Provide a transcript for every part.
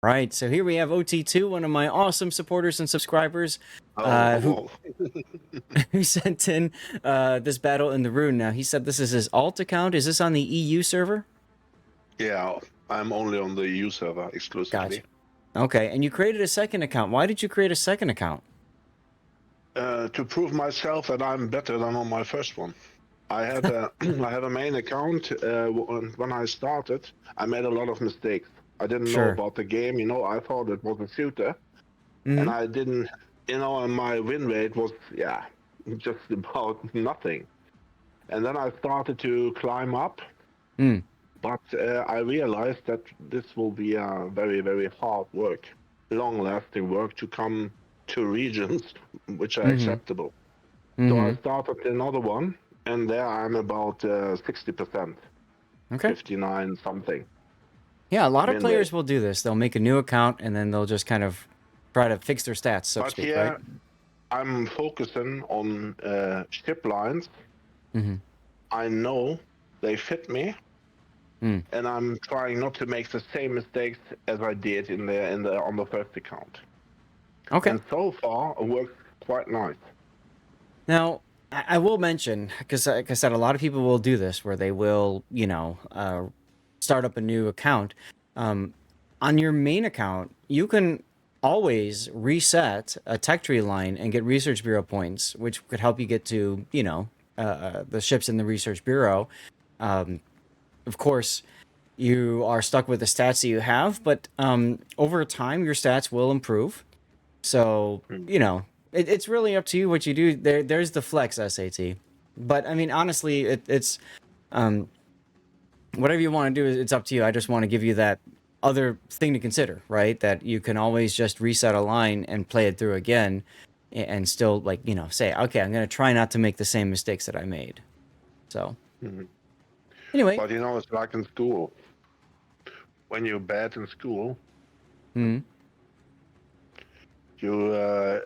Right, so here we have OT2, one of my awesome supporters and subscribers, Oh, who whoa. who sent in this battle in the Roon. Now, he said this is his alt account. Is this on the EU server? Yeah, I'm only on the EU server Gotcha. exclusively. Okay, and you created a second account. Why did you create a second account? To prove myself that I'm better than on my first one. I had a I had a main account. When I started, I made a lot of mistakes. I didn't know Sure. about the game. I thought it was a shooter, and Mm-hmm. I didn't. And my win rate was just about nothing. And then I started to climb up, Mm. but I realized that this will be a very, very hard work, long-lasting work to come to regions which are Mm-hmm. acceptable. So I Mm-hmm. started another one, and there I'm about 60%, Okay. 59 something Yeah, a lot of win rate. players will do this. They'll make a new account and then they'll just kind of try to fix their stats, so to But speak, right? here I'm focusing on ship lines. Mm-hmm. I know they fit me, Mm. and I'm trying not to make the same mistakes as I did in the on the first account. Okay. And so far, it works quite nice. Now, I will mention, because like I said, a lot of people will do this where they will, start up a new account. Um, on your main account, you can always reset a tech tree line and get research bureau points, which could help you get to, the ships in the research bureau. Um, of course, you are stuck with the stats that you have, but over time, your stats will improve. So, Mm. it's really up to you what you do. There's the flex SAT. But I mean, honestly, it's um, whatever you want to do, it's up to you. I just want to give you that other thing to consider, right? That you can always just reset a line and play it through again and still, like, say, okay, I'm going to try not to make the same mistakes that I made. So, Mhm. anyway. But it's like in school. When you're bad in school, Mm, you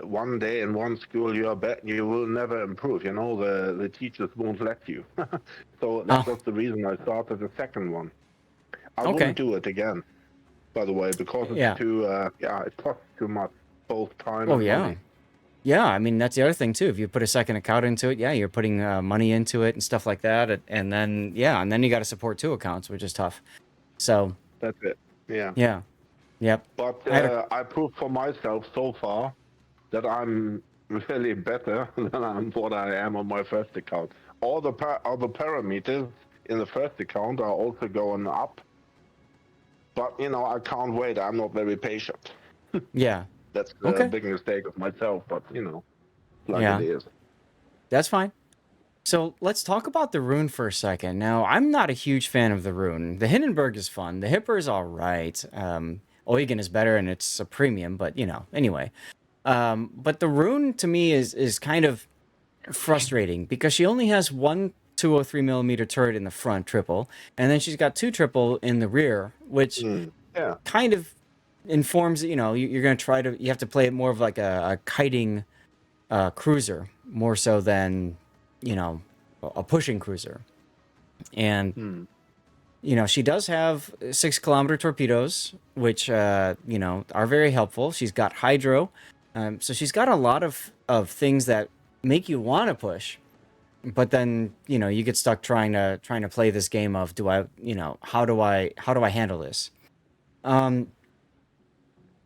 one day in one school you are bad, you will never improve. The teachers won't let you. So that oh, was the reason I started the second one. I wouldn't okay. do it again, by the way, because it's Yeah. too it costs too much, both time Oh, and yeah. money. Yeah, I mean that's the other thing too. If you put a second account into it, yeah, you're putting money into it and stuff like that, and then and then you got to support two accounts, which is tough. So That's it. Yeah. yeah, yep. But I had a I proved for myself so far that I'm really better than what I am on my first account. All the parameters in the first account are also going up, but I can't wait. I'm not very patient. yeah, That's the okay, big mistake of myself, but like it yeah, is. that's fine. So let's talk about the rune for a second. Now, I'm not a huge fan of the rune. The Hindenburg is fun. The Hipper is all right. Eugen is better, and it's a premium, but anyway. But the rune to me is kind of frustrating because she only has one 203 millimeter turret in the front triple, and then she's got two triple in the rear, which Mm. Yeah. kind of informs that you're going to you have to play it more of like a kiting cruiser more so than you know a pushing cruiser. And Mm. she does have 6 kilometer torpedoes, which are very helpful. She's got hydro, so she's got a lot of things that make you want to push. But then you get stuck trying to play this game of do I how do I handle this. Um,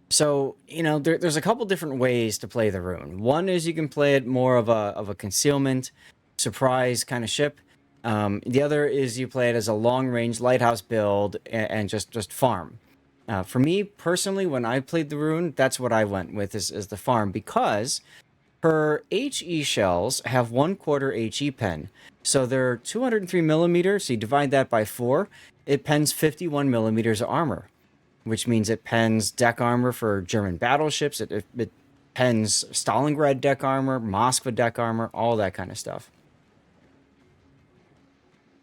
so there's a couple different ways to play the rune. One is you can play it more of a concealment, surprise kind of ship. The other is you play it as a long range lighthouse build and just farm. For me personally, when I played the rune, that's what I went with is the farm because her HE shells have 1/4 HE pen. So they're 203 millimeters. So you divide that by 4, it pens 51 millimeters of armor, which means it pens deck armor for German battleships. It pens Stalingrad deck armor, Moskva deck armor, all that kind of stuff.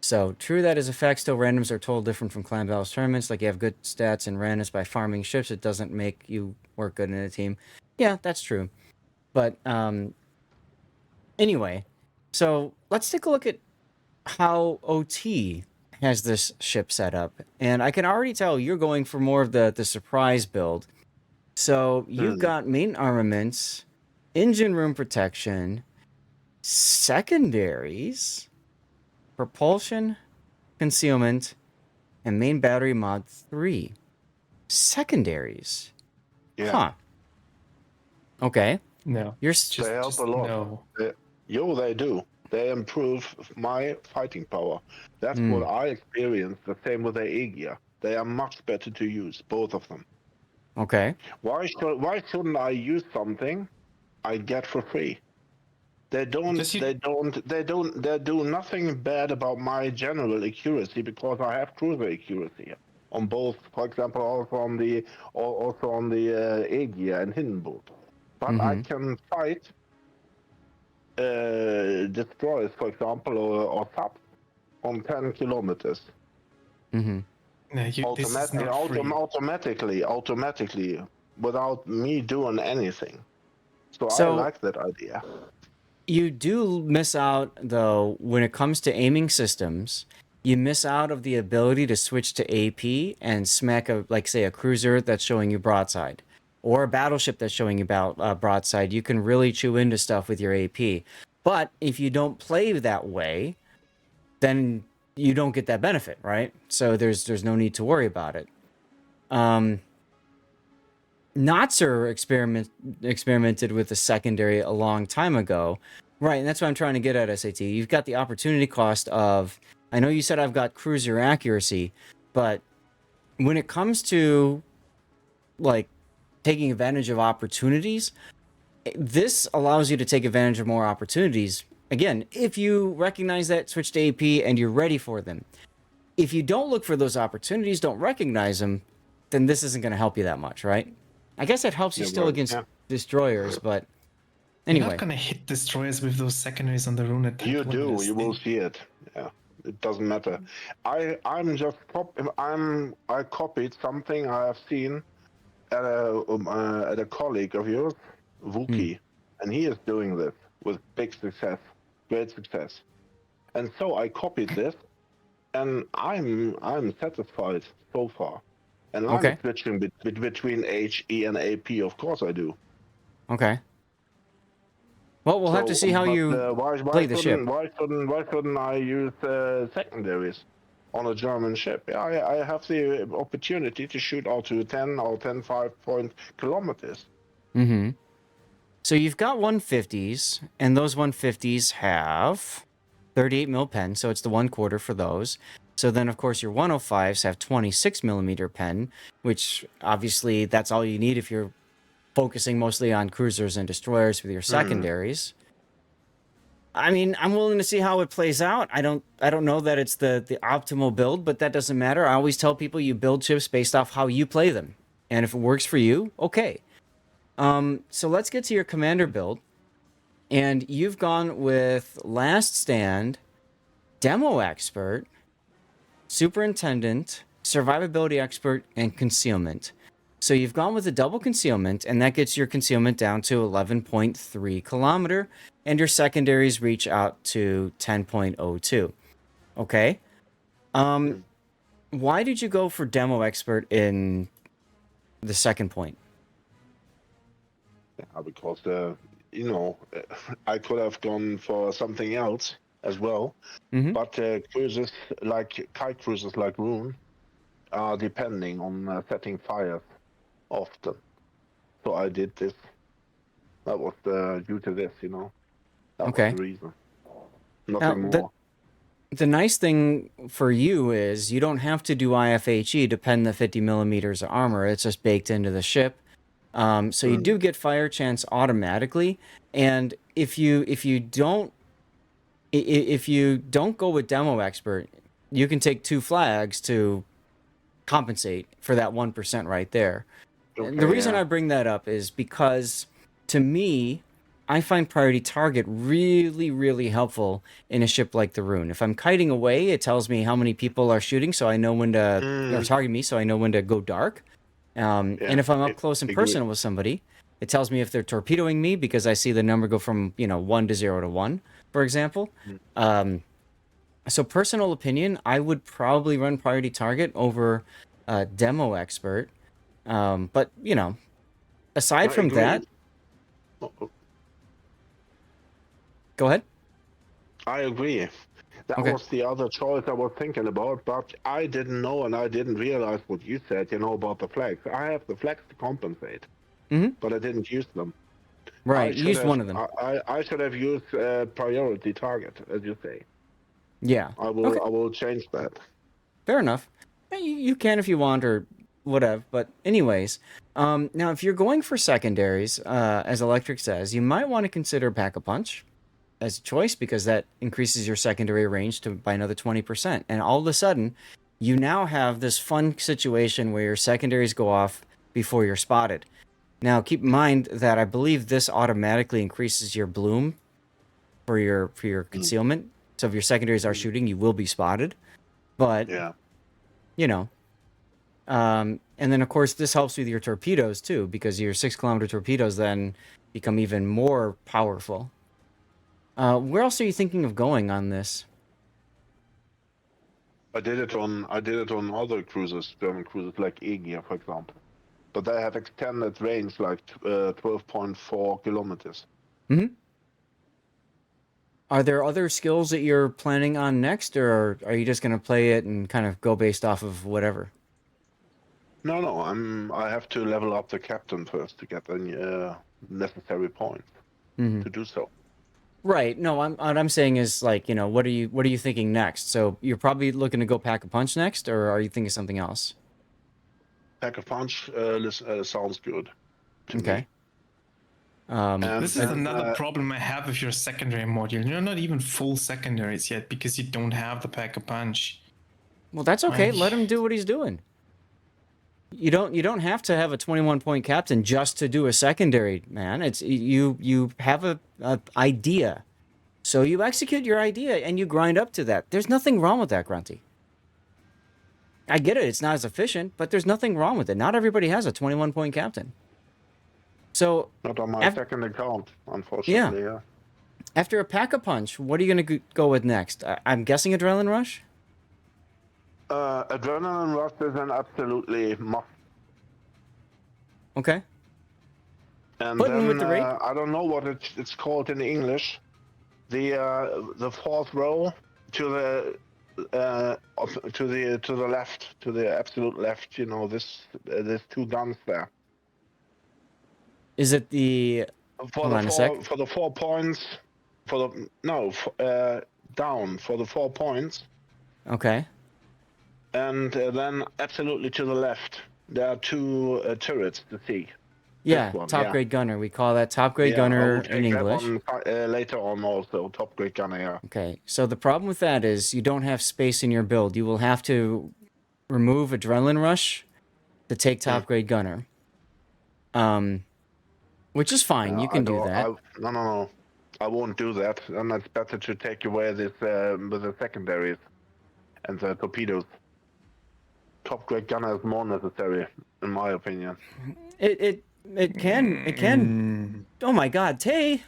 So true that is a fact. Still, randoms are totally different from clan battles tournaments. Like you have good stats in randoms by farming ships. It doesn't make you work good in a team. Yeah, that's true. But anyway, so let's take a look at how OT has this ship set up, and I can already tell you're going for more of the surprise build. So you've Hmm. got main armaments, engine room protection, secondaries, propulsion, concealment, and main battery mod 3. Secondaries. Yeah, Huh. Okay. No, You're they help a just lot. no. They do. They improve my fighting power. That's what I experienced. The same with the Aegir. They are much better to use, both of them. okay. Why shouldn't I use something I get for free? They don't Because you they don't they don't they do nothing bad about my general accuracy because I have cruiser accuracy on both. For example, also on the Aegir and Hindenburg. But I Mm-hmm. can fight destroyers, for example, or subs on 10 kilometers Mm-hmm. no, this is not free. automatically without me doing anything. So I So like that idea. you do miss out, though, when it comes to aiming systems. You miss out of the ability to switch to AP and smack a, like, say, a cruiser that's showing you broadside, or a battleship that's showing you about broadside. You can really chew into stuff with your AP. But if you don't play that way, then you don't get that benefit, right? So there's no need to worry about it. Um, Notzer experimented with the secondary a long time ago. Right, and that's what I'm trying to get at, SAT. You've got the opportunity cost of, I know you said I've got cruiser accuracy, but when it comes to, like, taking advantage of opportunities, this allows you to take advantage of more opportunities. Again, if you recognize that, switch to AP, and you're ready for them. If you don't look for those opportunities, don't recognize them, then this isn't going to help you that much, right? I guess it helps you Yeah, still right. against Yeah. destroyers, but You're not anyway. gonna hit destroyers with those secondaries on the Rune at 10 You do. kilometers. You will see it. Yeah. It doesn't matter. I copied something I have seen at a colleague of yours, Hmm. Vuki, and he is doing this with big success, great success. And so I copied this, and I'm satisfied so far. And I'm Okay. switching between HE and AP. Of course I do. Okay. Well, we'll have to So, see how but you play the ship. why shouldn't I use secondaries on a German ship? Yeah, I have the opportunity to shoot out to 10 or 10.5 point kilometers. Mm-hmm. So you've got 150s, and those 150s have 38 mil pen, so it's the 1/4 for those. So then, of course, your 105s have 26 millimeter pen, which obviously that's all you need if you're focusing mostly on cruisers and destroyers with your Hmm. secondaries. I mean, I'm willing to see how it plays out. I don't know that it's the optimal build, but that doesn't matter. I always tell people you build chips based off how you play them. And if it works for you, okay. So let's get to your commander build. And you've gone with Last Stand, Demo Expert, Superintendent, Survivability Expert, and Concealment. So you've gone with a double concealment, and that gets your concealment down to 11.3 kilometer, and your secondaries reach out to 10.02. Okay. Um, why did you go for Demo Expert in the second point? Yeah, because you know, I could have gone for something else as well. Mm-hmm. But cruises like kite cruises like Roon are depending on setting fires often. So I did this. That was due to this, you know. That was Okay. the reason. Now, Nothing the more. the nice thing for you is you don't have to do IFHE to pen the 50 millimeters of armor. It's just baked into the ship. So you do Mm. get fire chance automatically. And if you don't go with Demo Expert, you can take 2 flags to compensate for that 1% right there. And the Okay, reason yeah. I bring that up is because, to me, I find priority target really, really helpful in a ship like the Roon. If I'm kiting away, it tells me how many people are shooting, so I know when to, or Mm. target me, so I know when to go dark. Yeah, And if I'm up close and agree. personal with somebody, it tells me if they're torpedoing me because I see the number go from 1 to 0 to 1, for example. Mm. So personal opinion, I would probably run priority target over demo expert. But aside I from agree. that, go ahead. I agree. That Okay. was the other choice I was thinking about, but I didn't know and I didn't realize what you said, about the flags. I have the flags to compensate, Mm-hmm. but I didn't use them. Right. I You should used have one of them. I should have used priority target, as you say. Yeah. I Okay. will change that. Fair enough. You can if you want or whatever. But anyways, now if you're going for secondaries, as Electric says, you might want to consider Pack-a-Punch as a choice because that increases your secondary range by another 20%. And all of a sudden, you now have this fun situation where your secondaries go off before you're spotted. Now, keep in mind that I believe this automatically increases your bloom for your concealment. So if your secondaries are shooting, you will be spotted. But Yeah. And then of course this helps with your torpedoes too, because your 6 kilometer torpedoes then become even more powerful. Where else are you thinking of going on this? I did it on other cruises, German cruises like Egia, for example. But they have extended range like 12.4 kilometers. Mm-hmm. Are there other skills that you're planning on next, or are you just going to play it and kind of go based off of whatever? No, I have to level up the captain first to get the necessary points Mm-hmm. to do so. Right. No, what I'm saying is like, what are you thinking next? So you're probably looking to go Pack-a-Punch next, or are you thinking something else? Pack-a-Punch sounds good to Okay. me. This is another problem I have with your secondary module. You're not even full secondaries yet because you don't have the Pack-a-Punch. Well, that's okay. Let him do what he's doing. You don't have to have a 21-point captain just to do a secondary, man. It's you have a idea. So you execute your idea and you grind up to that. There's nothing wrong with that, Grunty. I get it. It's not as efficient, but there's nothing wrong with it. Not everybody has a 21-point captain. So not on my second account, unfortunately. Yeah. After a Pack-a-Punch, what are you going to go with next? I'm guessing Adrenaline Rush? Adrenaline Rush is an absolutely must. Okay. And Putting then with the raid? I don't know what it's called in English. The fourth row to the left, to the absolute left. There's two guns there. Is it the for the 4 points? Down for the 4 points. Okay. And then absolutely to the left, there are two turrets to see. Yeah, top grade gunner. We call that top grade gunner in English. Later on also, top grade gunner, yeah. Okay, so the problem with that is you don't have space in your build. You will have to remove Adrenaline Rush to take top grade gunner. Which is fine. You can do that. No. I won't do that. And it's better to take away this with the secondaries and the torpedoes. Top grade gunner is more necessary, in my opinion. It can. Oh my God, Tay.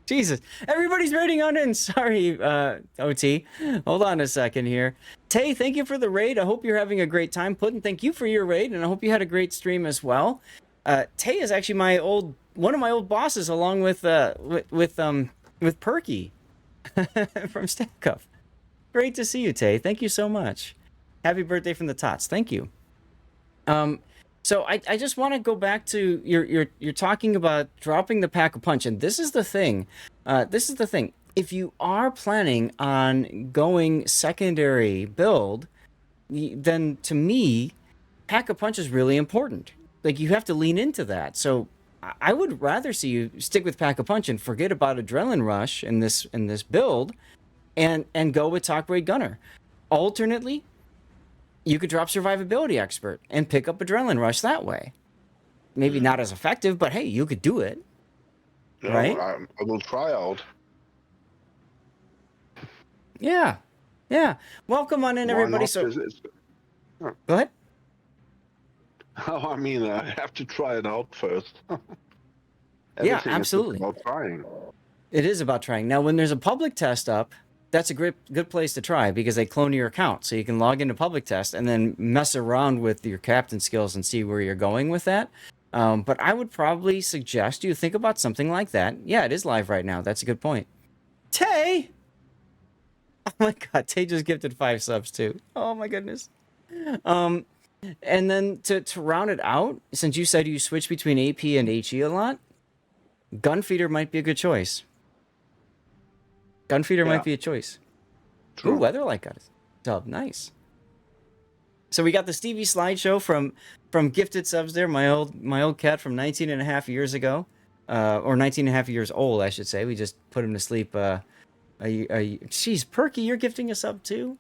Jesus, everybody's raiding on in. Sorry, OT. Hold on a second here. Tay, thank you for the raid. I hope you're having a great time. Puddin', thank you for your raid, and I hope you had a great stream as well. Tay is actually one of my old bosses, along with Perky from Stack-Up. Great to see you, Tay. Thank you so much. Happy birthday from the Tots. Thank you. So I just want to go back to you're talking about dropping the Pack-a-Punch, and this is the thing. If you are planning on going secondary build, then to me, Pack-a-Punch is really important. Like, you have to lean into that. So I would rather see you stick with Pack-a-Punch and forget about Adrenaline Rush in this build, and go with top grade gunner. Alternately, you could drop Survivability Expert and pick up Adrenaline Rush that way. Maybe not as effective, but hey, you could do it. Yeah, right? I will try out. Yeah. Welcome on in, everybody. So, go ahead. I mean, I have to try it out first. Yeah, absolutely. It's about trying. It is about trying. Now, when there's a public test up, that's a good place to try because they clone your account, so you can log into public test and then mess around with your captain skills and see where you're going with that. But I would probably suggest you think about something like that. Yeah, it is live right now. That's a good point. Tay! Oh my god, Tay just gifted 5 subs too. Oh my goodness. Um, and then to round it out, since you said you switch between AP and HE a lot, Gunfeeder might be a good choice. Gunfeeder might be a choice. True. Ooh, Weatherlight got a sub. Nice. So we got the Stevie slideshow from Gifted Subs there, my old cat from 19 and a half years ago. Or 19 and a half years old, I should say. We just put him to sleep. Jeez, Perky, you're gifting a sub too?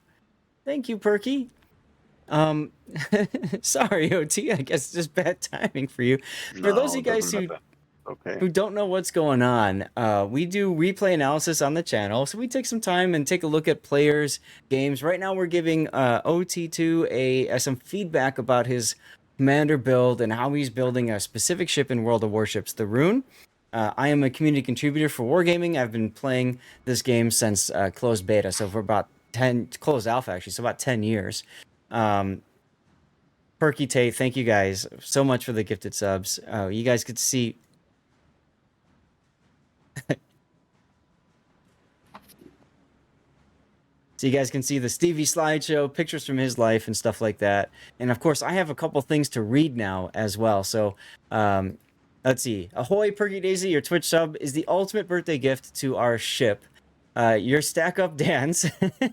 Thank you, Perky. Sorry, OT. I guess it's just bad timing for you. For those of you guys who don't know what's going on, we do replay analysis on the channel. So we take some time and take a look at players' games. Right now, we're giving OT2 some feedback about his commander build and how he's building a specific ship in World of Warships, the Roon. I am a community contributor for Wargaming. I've been playing this game since closed beta, so for about closed alpha actually, so about 10 years. Perky Tate, thank you guys so much for the gifted subs. You guys could see. So you guys can see the Stevie slideshow, pictures from his life and stuff like that. And of course, I have a couple things to read now as well. So let's see. Ahoy, Perky Daisy, your Twitch sub is the ultimate birthday gift to our ship. Your stack up dance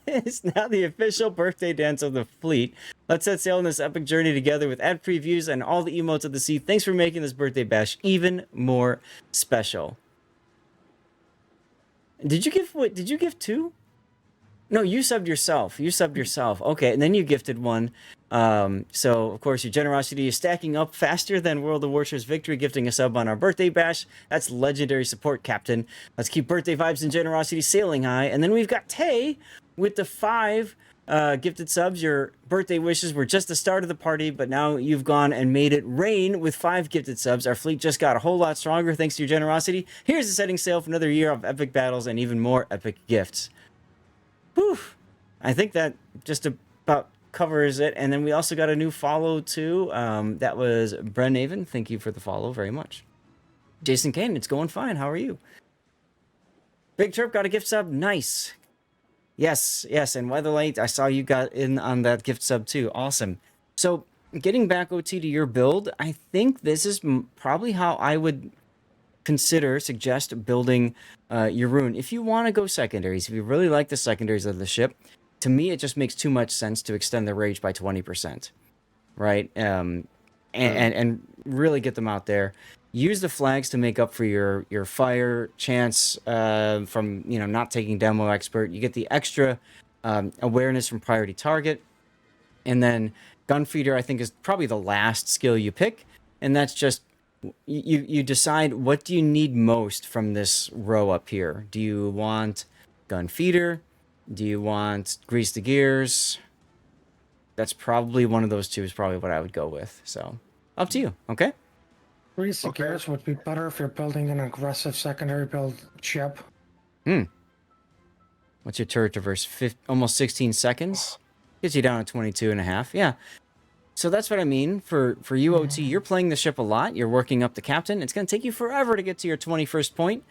is now the official birthday dance of the fleet. Let's set sail on this epic journey together with ad previews and all the emotes of the sea. Thanks for making this birthday bash even more special. Did you give what? Did you give 2? No, you subbed yourself. You subbed yourself. Okay, and then you gifted 1. So, of course, your generosity is stacking up faster than World of Warships Victory, gifting a sub on our birthday bash. That's legendary support, Captain. Let's keep birthday vibes and generosity sailing high. And then we've got Tay with the 5 gifted subs. Your birthday wishes were just the start of the party, but now you've gone and made it rain with 5 gifted subs. Our fleet just got a whole lot stronger thanks to your generosity. Here's the setting sail for another year of epic battles and even more epic gifts. Whew. I think that just about covers it. And then we also got a new follow too. That was Brennaven. Thank you for the follow very much. Jason Kane, it's going fine. How are you? Big Chirp got a gift sub. Nice. Yes. And Weatherlight, I saw you got in on that gift sub too. Awesome. So getting back, OT, to your build, I think this is probably how I would suggest building your Roon. If you want to go secondaries, if you really like the secondaries of the ship, to me it just makes too much sense to extend the rage by 20%, right? And really get them out there. Use the flags to make up for your fire chance from not taking demo expert. You get the extra awareness from priority target, and then Gunfeeder I think is probably the last skill you pick, and that's just you decide what do you need most from this row up here. Do you want Gunfeeder? Do you want Grease the Gears? That's probably one of those two is probably what I would go with. So up to you. Okay. Grease the Gears would be better if you're building an aggressive secondary build ship. What's your turret traverse? Almost 16 seconds. Gets you down to 22 and a half. Yeah. So that's what I mean. For you, OT, you're playing the ship a lot. You're working up the captain. It's going to take you forever to get to your 21st point.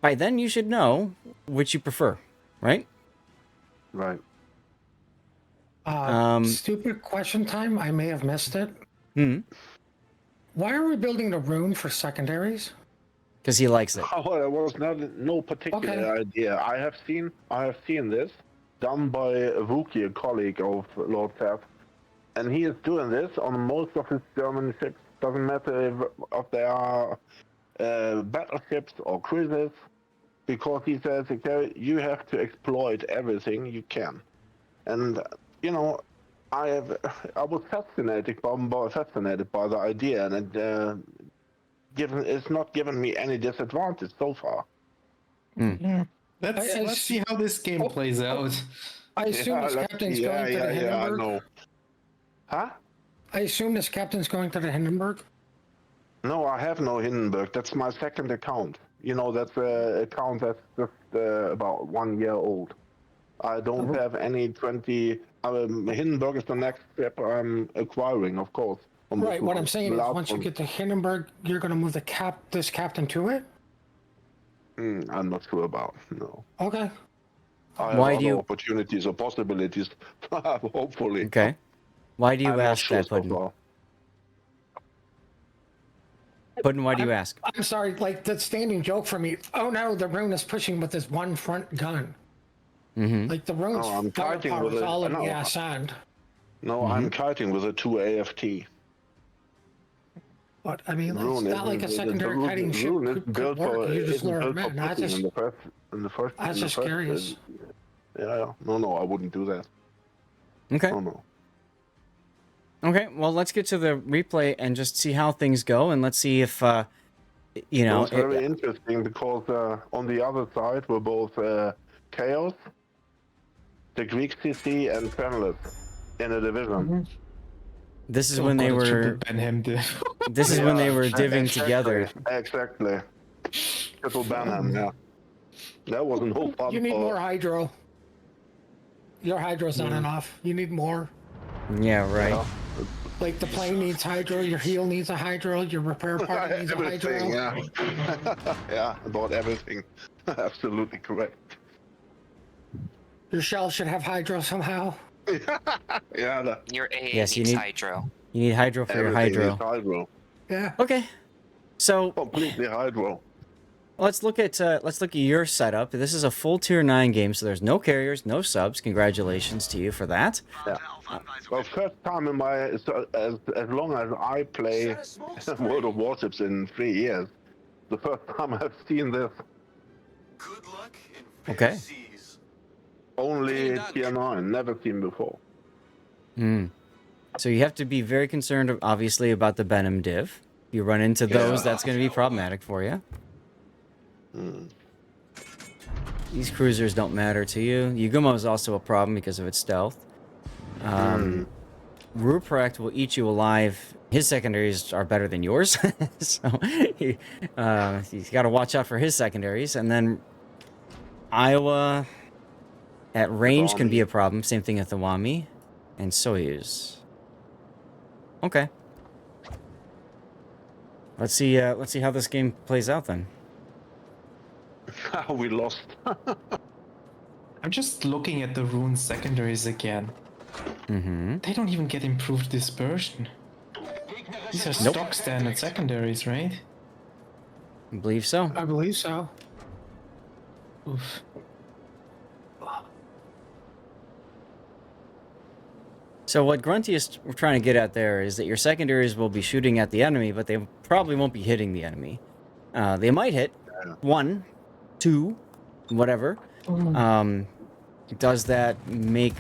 By then, you should know which you prefer, right? Right. Stupid question time. I may have missed it. Why are we building the Roon for secondaries? Because he likes it. Oh, it was no particular idea. I have seen this done by a Wookiee, a colleague of Lord Seth. And he is doing this on most of his German ships. Doesn't matter if they are battleships or cruisers, because he says, okay, you have to exploit everything you can. And I was fascinated by the idea, and it's not given me any disadvantage so far. Yeah. Let's see how this game plays out. I assume this captain's going to the Hindenburg. I know. Huh? I assume this captain's going to the Hindenburg? No, I have no Hindenburg. That's my second account. That's an account that's just about 1 year old. I don't have any 20. Hindenburg is the next step I'm acquiring, of course. Right. What I'm saying is, last once you one. get to Hindenburg, you're going to move this captain to it. I'm not sure about. No. Okay. I have Why do other you? opportunities or possibilities. Hopefully. Okay. Why do you I'm not ask sure that, so Puddin? far. Puddin, why do you ask? I'm sorry. Like the standing joke for me. Oh no, the Roon is pushing with this one front gun. Mm-hmm. Like the Roon's I'm kiting firepower with is it. all in No. the ass end. No, I'm kiting with a 2 AFT. But I mean, Roon it's not like a secondary kiting ship Roon is could built work. for You just isn't lure built them for in. I pushing just, I was just curious. yeah. No, I wouldn't do that. Okay. No. Okay. Well, let's get to the replay and just see how things go, and let's see if you know. It's very interesting because on the other side were both Chaos, the Greek CC, and Tremless in a division. This is when they were. This is when they were divvying together. Exactly. Triple Banham, yeah. That was no fun. You need more hydro. Your hydro's not enough. You need more. Yeah. Right. Yeah. Like the plane needs hydro, your heel needs a hydro, your repair party needs a Everything, hydro. yeah. Yeah, about everything. Absolutely correct. Your shell should have hydro somehow. Yeah. Your AA Yes, you needs need- hydro. You need hydro for your Everything hydro. is hydro. Yeah. Okay. So Completely hydro. let's look at your setup. This is a full tier 9 game, so there's no carriers, no subs. Congratulations to you for that. Yeah. Well, first time in my as long as I play World of Warships in 3 years, the first time I've seen this. Good luck in Okay. seas. Only tier 9, never seen before. So you have to be very concerned, obviously, about the Benham div. If you run into those, that's going to be problematic for you. These cruisers don't matter to you. Yugumo is also a problem because of its stealth. Ruprecht will eat you alive. His secondaries are better than yours, so he's got to watch out for his secondaries. And then Iowa at range can be a problem. Same thing with the Wami and Soyuz. Okay. Let's see how this game plays out then. We lost. I'm just looking at the Roon secondaries again. They don't even get improved dispersion. These are stock standard secondaries, right? I believe so. I believe so. Oof. So what Grunty is trying to get at there is that your secondaries will be shooting at the enemy, but they probably won't be hitting the enemy. They might hit 1, 2, whatever. Does that make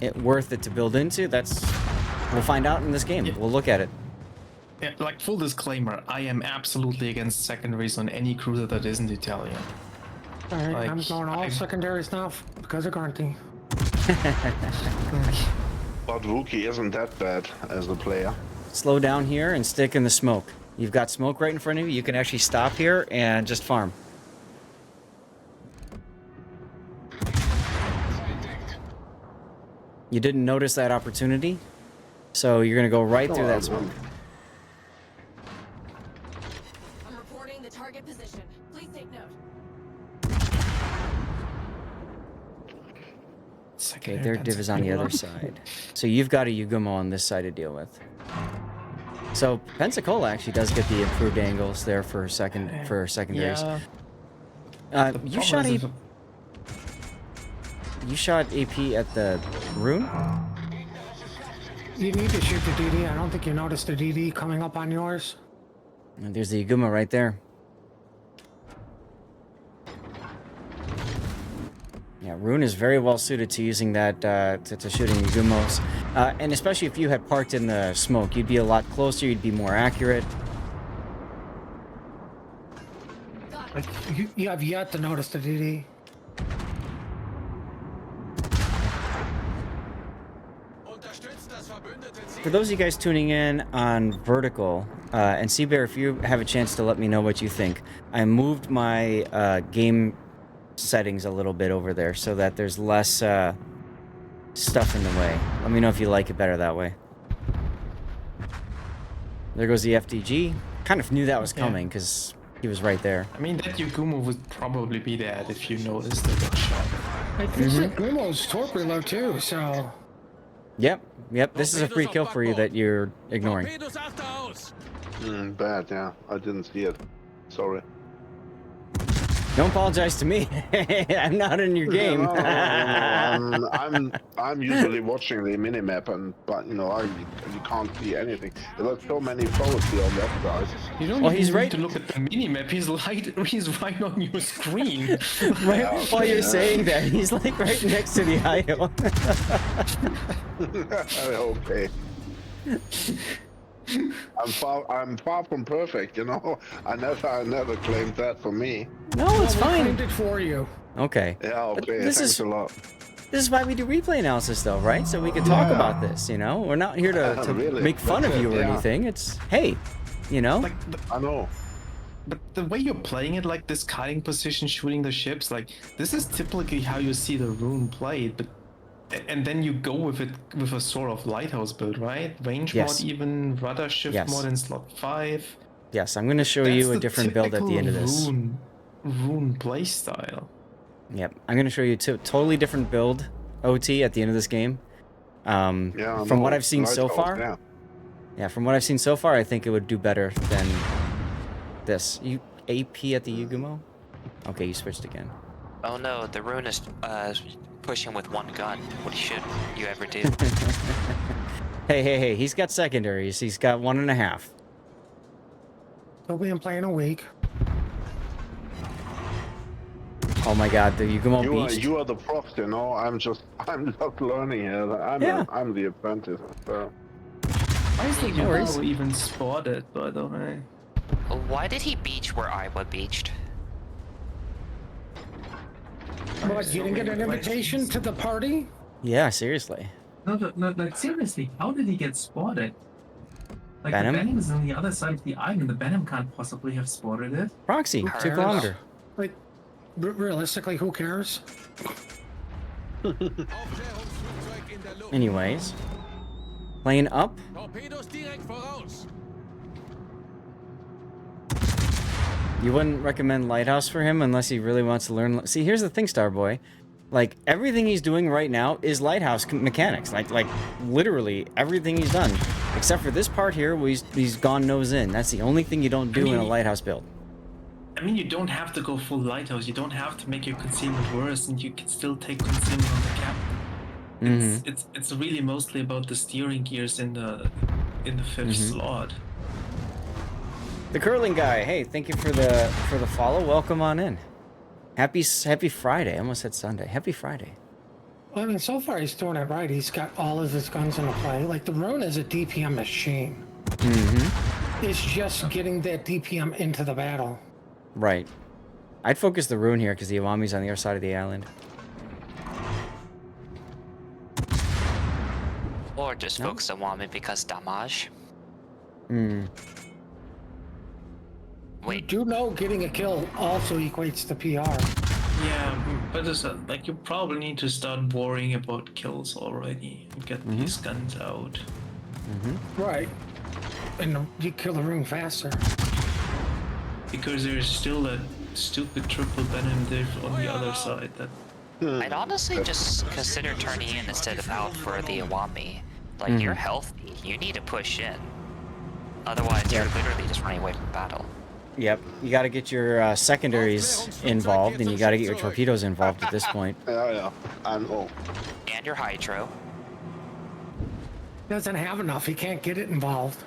it worth it to build into? We'll find out in this game. Yeah. We'll look at it. Yeah, like full disclaimer, I am absolutely against secondaries on any cruiser that isn't Italian. Alright, Like, I'm going all secondaries now because of Grunty. But Rookie isn't that bad as a player. Slow down here and stick in the smoke. You've got smoke right in front of you. You can actually stop here and just farm. You didn't notice that opportunity, so you're gonna go right through that smoke. I'm reporting the target position. Please take note. Okay, their div is on the other side. So you've got a Yugumo on this side to deal with. So Pensacola actually does get the improved angles there for secondaries. Yeah. You shot AP at the Roon? You need to shoot the DD. I don't think you noticed the DD coming up on yours. And there's the Yugumo right there. Yeah, Roon is very well suited to using that, to shooting Yugumos. And especially if you had parked in the smoke, you'd be a lot closer, you'd be more accurate. Like, you have yet to notice the DD. For those of you guys tuning in on Vertical, and Seabear, if you have a chance to let me know what you think, I moved my game settings a little bit over there so that there's less stuff in the way. Let me know if you like it better that way. There goes the FDG. Kind of knew that was coming because he was right there. I mean, that Yugumo would probably be dead if you noticed the good shot. It's like Gumo's torpedo too, so... Yep. This is a free kill for you that you're ignoring. Bad, yeah. I didn't see it. Sorry. Don't apologize to me. I'm not in your game. No. I'm usually watching the minimap, but you know, you can't see anything. There's so many foes here on that side. You don't Well, even he's need right. to look at the minimap. He's right on your screen. While you're saying that, he's like right next to the IO. Okay. I'm far from perfect, you know. I never claimed that for me. No, it's We fine. claimed it for you. Okay. Yeah, But okay. this Thanks is a lot. this is why we do replay analysis, though, right? So we can talk about this. You know, we're not here to Really? make fun That's of you it, or yeah. anything. It's hey, you know. Like, I know. but the way you're playing it, like this kiting position, shooting the ships, like this is typically how you see the Roon played. But and then you go with it with a sort of lighthouse build, right? Range Yes. mod, even rudder shift Yes. mod in slot 5. Yes, I'm going to show you a different build at the end of this. Roon playstyle. Yep, I'm going to show you a totally different build, OT, at the end of this game. Yeah. From what I've seen so far, Yeah. yeah, from what I've seen so far, I think it would do better than this. You AP at the Yugumo? Okay, you switched again. Oh no, the Roon is pushing with one gun. What should you ever do? Hey, he's got secondaries. He's got 1.5. He'll be in play in a week. Oh my god, the Yugumo beached. You are the prof, you know. I'm just learning here. I'm the apprentice. So. Why is the No worries. Yugumo even spotted, by the way? Why did he beach where Iowa beached? What, you didn't get an invitation to the party? Yeah, seriously. No, like seriously, how did he get spotted? Like Venom? the Venom is on the other side of the island. The Venom can't possibly have spotted it. Proxy, 2 cares? kilometer. Like, realistically, who cares? Anyways. Plane up. You wouldn't recommend Lighthouse for him unless he really wants to learn. See, here's the thing, Starboy. Like, everything he's doing right now is Lighthouse mechanics. Like literally everything he's done. Except for this part here where he's gone nose in. That's the only thing you don't do in a Lighthouse build. I mean, you don't have to go full lighthouse. You don't have to make your concealment worse, and you can still take concealment on the captain. It's really mostly about the steering gears in the 5th slot. The curling guy, hey, thank you for the follow. Welcome on in. Happy Friday. I almost said Sunday. Happy Friday. Well, I mean, so far he's doing it right. He's got all of his guns into play. Like, the Roon is a DPM machine. It's just getting that DPM into the battle. Right. I'd focus the Roon here because the Iwami's on the other side of the island. Or just focus on Wami because damage. You Wait, do know getting a kill also equates to PR. Yeah, but it's like you probably need to start worrying about kills already and get these guns out. Right. And you kill the Roon faster. Because there's still that stupid triple Venom div on the other side that I'd honestly just consider turning in instead of out for the Iwami. Like, you're healthy. You need to push in. Otherwise, you're literally just running away from battle. Yep. You got to get your secondaries involved, and you got to get your torpedoes involved at this point. Yeah. I know. And your hydro. Doesn't have enough. He can't get it involved.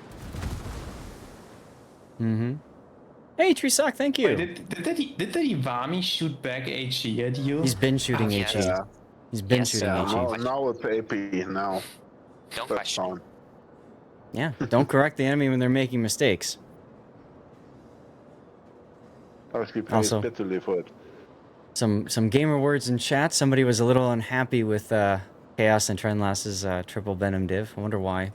Hey, Treesock, thank you. Wait, did the Iwami shoot back HE at you? He's been shooting HE. Yeah. He's been Yes. shooting Yeah. HE. Now it's AP now. Don't That's question. fine. Yeah. Don't correct the enemy when they're making mistakes. Actually pays Also- bitterly for it. Some gamer words in chat. Somebody was a little unhappy with Chaos and Trendlass's triple Venom div. I wonder why.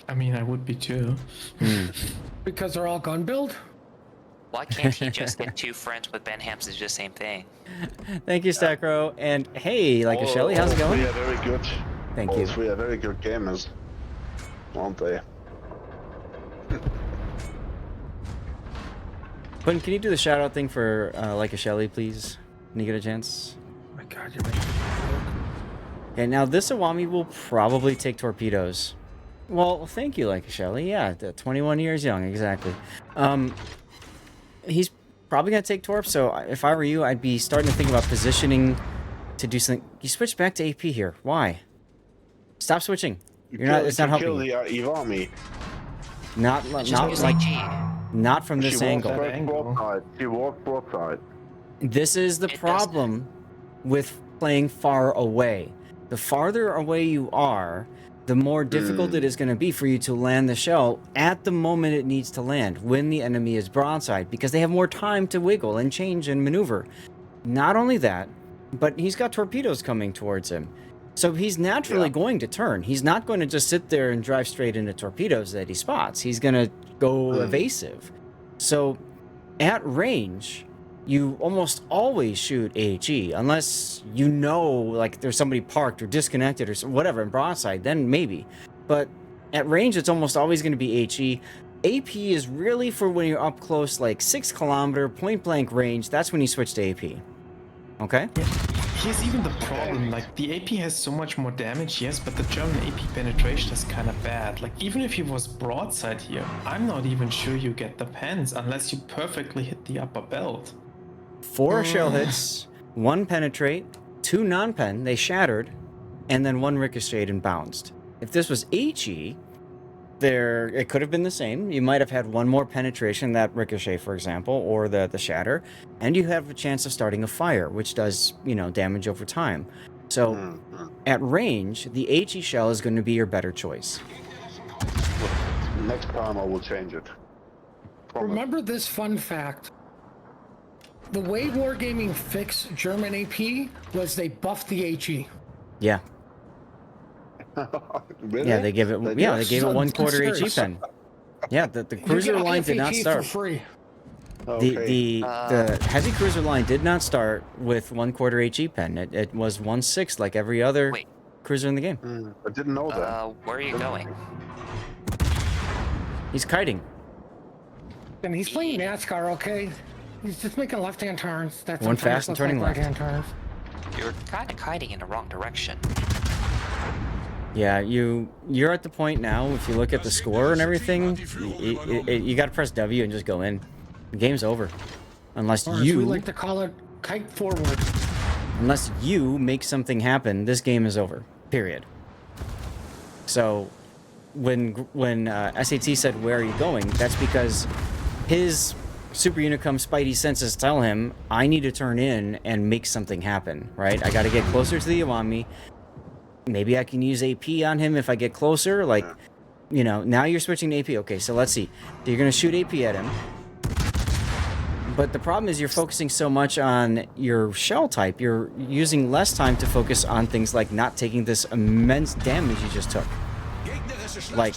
I mean, I would be too. Because they're all gun build? Why can't he just get 2 friends with Ben Hams to do the same thing? Thank you, Stackro. And hey, like a All- Shelly, how's it all going? three are very good. Thank all you. three are very good gamers, aren't they? Quentin, can you do the shout out thing for like a Shelly, please? When you get a chance? Oh my god, you're making me joke. Okay, now this Awami will probably take torpedoes. Well, thank you, like a Shelly. Yeah, 21 years young, exactly. He's probably gonna take torp. So if I were you, I'd be starting to think about positioning to do something. You switch back to AP here. Why? Stop switching. You're not. It's not kill helping. the Ivami. Not Just use like AG. not from this She angle. walked That angle. broadside. She walked broadside. This is the It does- problem with playing far away. The farther away you are, the more difficult it is going to be for you to land the shell at the moment it needs to land when the enemy is broadside, because they have more time to wiggle and change and maneuver. Not only that, but he's got torpedoes coming towards him. So he's naturally going to turn. He's not going to just sit there and drive straight into torpedoes that he spots. He's going to go evasive. So at range, you almost always shoot AHE, unless you know like there's somebody parked or disconnected or whatever in broadside, then maybe. But at range, it's almost always going to be HE. AP is really for when you're up close, like 6 kilometer point blank range. That's when you switch to AP. Okay? Here's even the problem, like, the AP has so much more damage, yes, but the German AP penetration is kind of bad. Like, even if he was broadside here, I'm not even sure you get the pens unless you perfectly hit the upper belt. 4 shell hits, 1 penetrate, 2 non-pen, they shattered, and then 1 ricocheted and bounced. If this was HE, it could have been the same. You might have had 1 more penetration, that ricochet, for example, or the shatter, and you have a chance of starting a fire, which does, damage over time. So at range, the HE shell is going to be your better choice. Next time I will change it. Promise. Remember this fun fact. The way Wargaming fixed German AP was they buffed the HE. Yeah. Really? Yeah, they gave it. They gave it 1 quarter HE serious. pen. Yeah, the cruiser line did not FHE start. for free. Okay. The heavy cruiser line did not start with 1 quarter HE pen. It was 1/6 like every other Wait. cruiser in the game. I didn't know that. Where are you going? He's kiting. And he's playing NASCAR, okay? He's just making left-hand turns. That One sometimes fast and looks turning like left. right-hand turns. You're kind of kiting in the wrong direction. Yeah, you're at the point now. If you look at the score and everything, you got to press W and just go in. The game's over, unless Or as we you like to call it, kite forward. make something happen. This game is over. Period. So, when SAT said, "Where are you going?" That's because his Super Unicum Spidey senses tell him, "I need to turn in and make something happen." Right? I got to get closer to the Iwami. Maybe I can use AP on him if I get closer. Like, now you're switching to AP. Okay, so let's see. You're gonna shoot AP at him. But the problem is you're focusing so much on your shell type. You're using less time to focus on things like not taking this immense damage you just took. Like,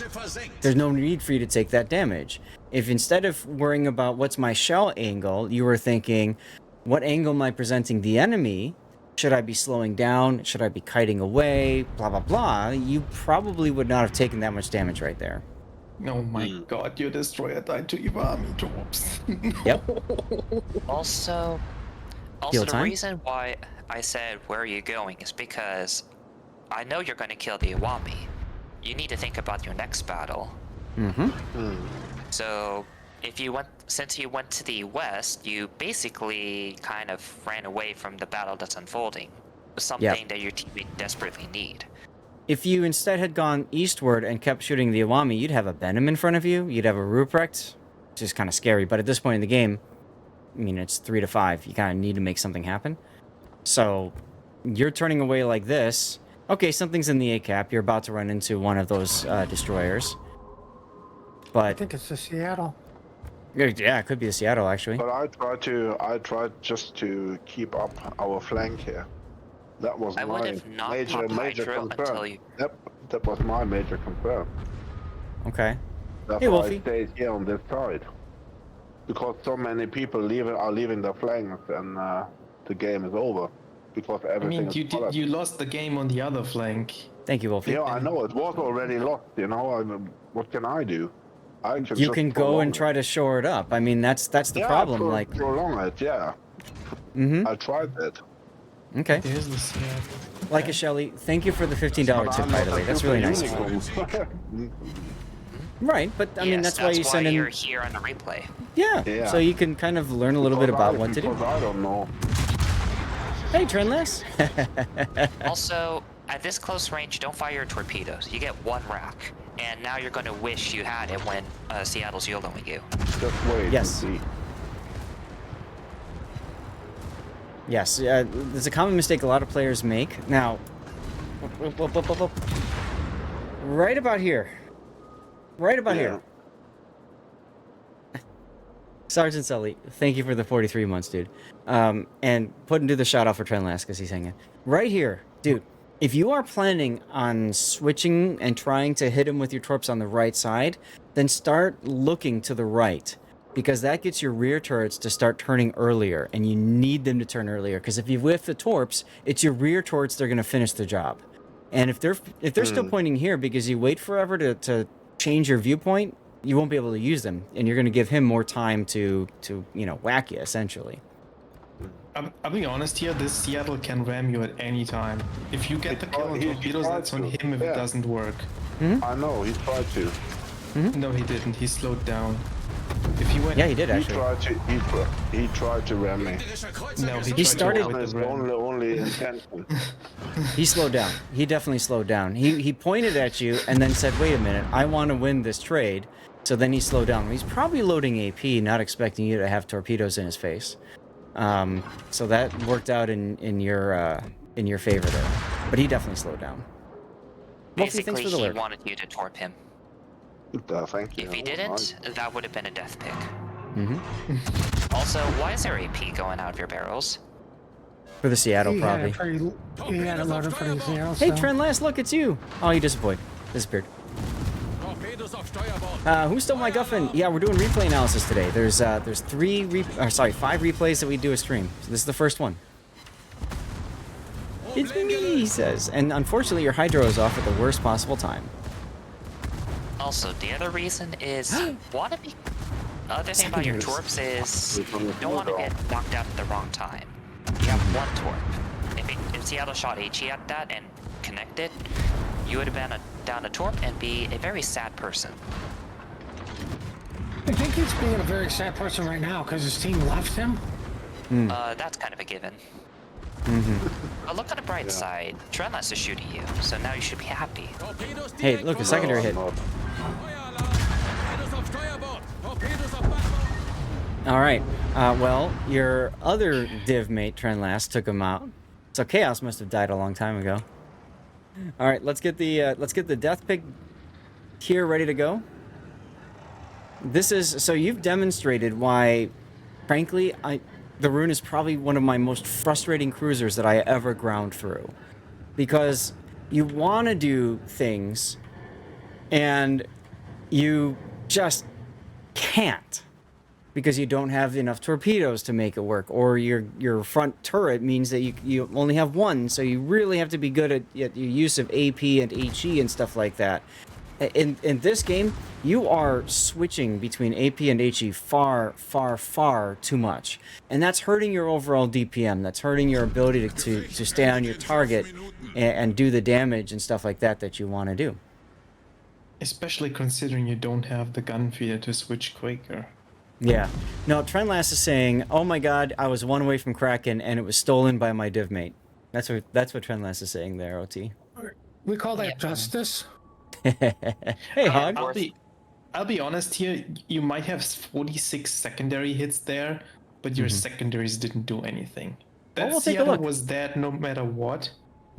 there's no need for you to take that damage. If instead of worrying about what's my shell angle, you were thinking, what angle am I presenting the enemy? Should I be slowing down? Should I be kiting away? Blah, blah, blah. You probably would not have taken that much damage right there. Oh my god, your destroyer died to Iwami drops. Yep. Also, Kill the time? reason why I said where are you going is because I know you're going to kill the Iwami. You need to think about your next battle. So, since you went to the west, you basically kind of ran away from the battle that's unfolding. Something that your team desperately need. If you instead had gone eastward and kept shooting the Iwami, you'd have a Benham in front of you. You'd have a Ruprecht, which is kind of scary. But at this point in the game, I mean, it's 3 to 5. You kind of need to make something happen. So you're turning away like this. Okay, something's in the A-cap. You're about to run into one of those destroyers. I But think it's the Seattle. yeah, it could be the Seattle actually. But I tried just to keep up our flank here. That was I would my have not major popped Hydro concern. until you. Yep, that was my major concern. Okay. That's Hey, why Wolfie. I stayed here on this side. because so many people are leaving their flanks, and the game is over because I everything mean, is collapsed. you lost the game on the other flank. Thank you, Wolfie. Yeah, I know it was already lost. You know, what can I do? I can You just can go prolong and it. try to shore it up. I mean, that's the Yeah, problem. Like, prolong it. Yeah, mm-hmm. I tried that. Okay. There's the Seattle. Like a Shelly, thank you for the $15 But tip, I'm by not the a way. That's super really nice. unicorn. Right, but I mean, Yes, that's why you send in. you're here on the replay. Yeah, Yeah. so you can kind of learn a little bit about what to do. Because I don't know. Hey, Trendless. Also, at this close range, don't fire your torpedoes. You get one rack, and now you're going to wish you had it when Seattle's YOLOing you. Just wait Yes. and see. Yes, there's a common mistake a lot of players make. Now, right about here. Right about Yeah. here. Sergeant Sully, thank you for the 43 months, dude. And put into the shout out for Trendlast because he's hanging. Right here, dude. If you are planning on switching and trying to hit him with your torps on the right side, then start looking to the right. Because that gets your rear turrets to start turning earlier, and you need them to turn earlier. Because if you whiff the torps, it's your rear turrets that are going to finish the job. And if they're still pointing here because you wait forever to change your viewpoint, you won't be able to use them, and you're going to give him more time to whack you essentially. I'll be honest here. This Seattle can ram you at any time. If you get the kill on he torpedoes, tried that's on to, him if yeah. it doesn't work. I know, he tried to. No, he didn't. He slowed down. If he went, Yeah, he did actually. He tried to ram me. No, He tried started- to avoid His the ram. only intention. He slowed down. He definitely slowed down. He pointed at you and then said, "Wait a minute, I want to win this trade." So then he slowed down. He's probably loading AP, not expecting you to have torpedoes in his face. So that worked out in your favor there. But he definitely slowed down. Wolfie, thanks Basically, for the he alert. wanted you to torp him. Thank you. If he didn't, that would have been a death pick. Mm-hmm. Also, why is there AP going out of your barrels? For the Seattle, He probably. had it loaded for the Seattle. Hey, so- Trendlast, look, it's you. Oh, you disappeared. Who stole my guffin? Yeah, we're doing replay analysis today. There's 5 replays that we do a stream. So this is the first one. It's me, he says. And unfortunately, your hydro is off at the worst possible time. Also, the other reason is want to be. Other thing about your Secondaries. torps is you don't want to get knocked out at the wrong time. You have one torp. If Seattle shot HE at that and connected, you would have been down a torp and be a very sad person. I think he's being a very sad person right now because his team left him. That's kind of a given. But look on the bright side. Trendless is shooting you, so now you should be happy. Hey, look, a secondary hit. All right. Well, your other div mate, Trendlast, took him out. So Chaos must have died a long time ago. All right, let's get the death pick here ready to go. This is so you've demonstrated why, frankly, the Roon is probably one of my most frustrating cruisers that I ever ground through, because you want to do things, and you just can't. Because you don't have enough torpedoes to make it work, or your front turret means that you only have one, so you really have to be good at your use of AP and HE and stuff like that. In this game, you are switching between AP and HE far, far, far too much, and that's hurting your overall DPM. That's hurting your ability to stay on your target and do the damage and stuff like that you want to do. Especially considering you don't have the gun feeder to switch quicker. Yeah. No, Trendlast is saying, "Oh my God, I was one away from Kraken, and it was stolen by my div mate." That's what Trendlast is saying there, OT. We call that justice. Hey, Hog. I'll be honest here. You might have 46 secondary hits there, but your secondaries didn't do anything. That we'll take a Seattle look. was dead no matter what.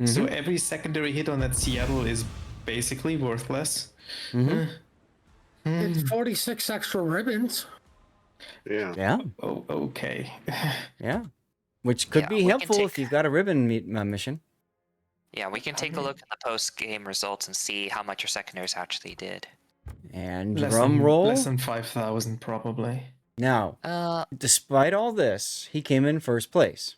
So every secondary hit on that Seattle is basically worthless. It's 46 extra ribbons. Yeah. Yeah, Oh, okay. yeah. Which could Yeah, be we can helpful if take- you've got a ribbon mission. Yeah, we can take a look at the post-game results and see how much your secondaries actually did. And Less drum than, roll. Less than 5,000 probably. Now, despite all this, he came in first place.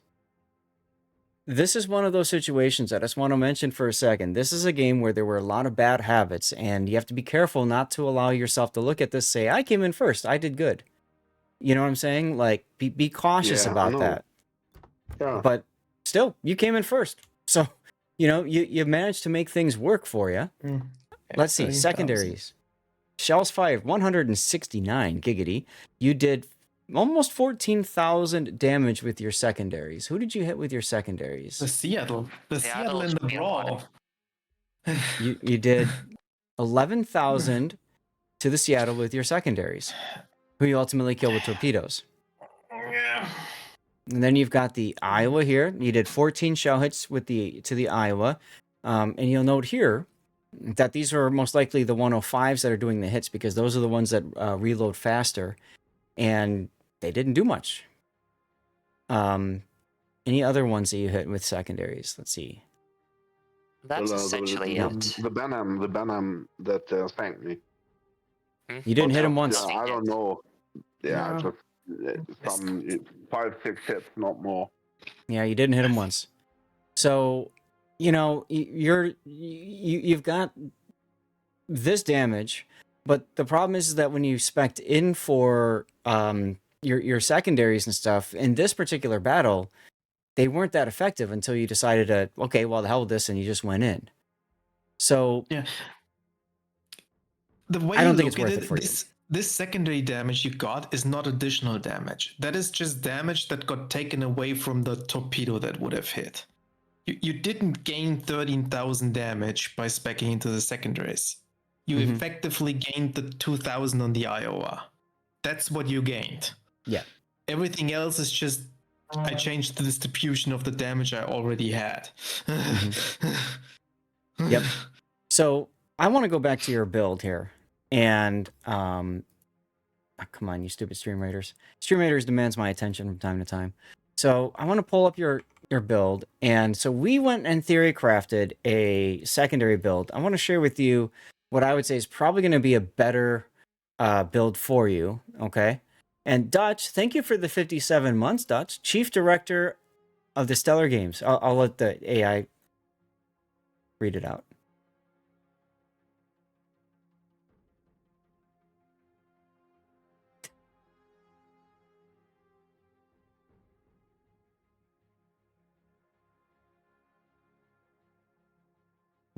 This is one of those situations I just want to mention for a second. This is a game where there were a lot of bad habits, and you have to be careful not to allow yourself to look at this, say, I came in first, I did good. You know what I'm saying? Like, be cautious Yeah, I about know. that. Yeah. But still, you came in first. So, you managed to make things work for you. Let's see, 13,000. secondaries. Shells fired 169 giggity. You did almost 14,000 damage with your secondaries. Who did you hit with your secondaries? The Seattle Seattle in the should be brawl. You did 11,000 to the Seattle with your secondaries, who you ultimately killed with torpedoes. And then you've got the Iowa here. You did 14 shell hits to the Iowa. And you'll note here that these are most likely the 105s that are doing the hits, because those are the ones that reload faster, and they didn't do much. Any other ones that you hit with secondaries? Let's see. That's essentially it. The Benham that thanked me. You didn't hit him No, once. Yeah, I don't know. Yeah, No. just some 5-6 hits, not more. Yeah, you didn't hit him once. So, you've got this damage, but the problem is that when you spec'd in for your secondaries and stuff in this particular battle, they weren't that effective until you decided to, okay, well, the hell with this, and you just went in. So Yeah. The way I don't you think it's look at worth it for you. this secondary damage you got is not additional damage. That is just damage that got taken away from the torpedo that would have hit. You didn't gain 13,000 damage by speccing into the secondaries. You Mhm. effectively gained the 2,000 on the Iowa. That's what you gained. Yeah. Everything else is just I changed the distribution of the damage I already had. Yep. So I want to go back to your build here, and come on, you stupid Stream Raiders. Stream Raiders demands my attention from time to time. So I want to pull up your build, and so we went and theory crafted a secondary build. I want to share with you what I would say is probably going to be a better build for you. Okay. And Dutch, thank you for the 57 months, Dutch, Chief Director of the Stellar Games. I'll let the AI read it out.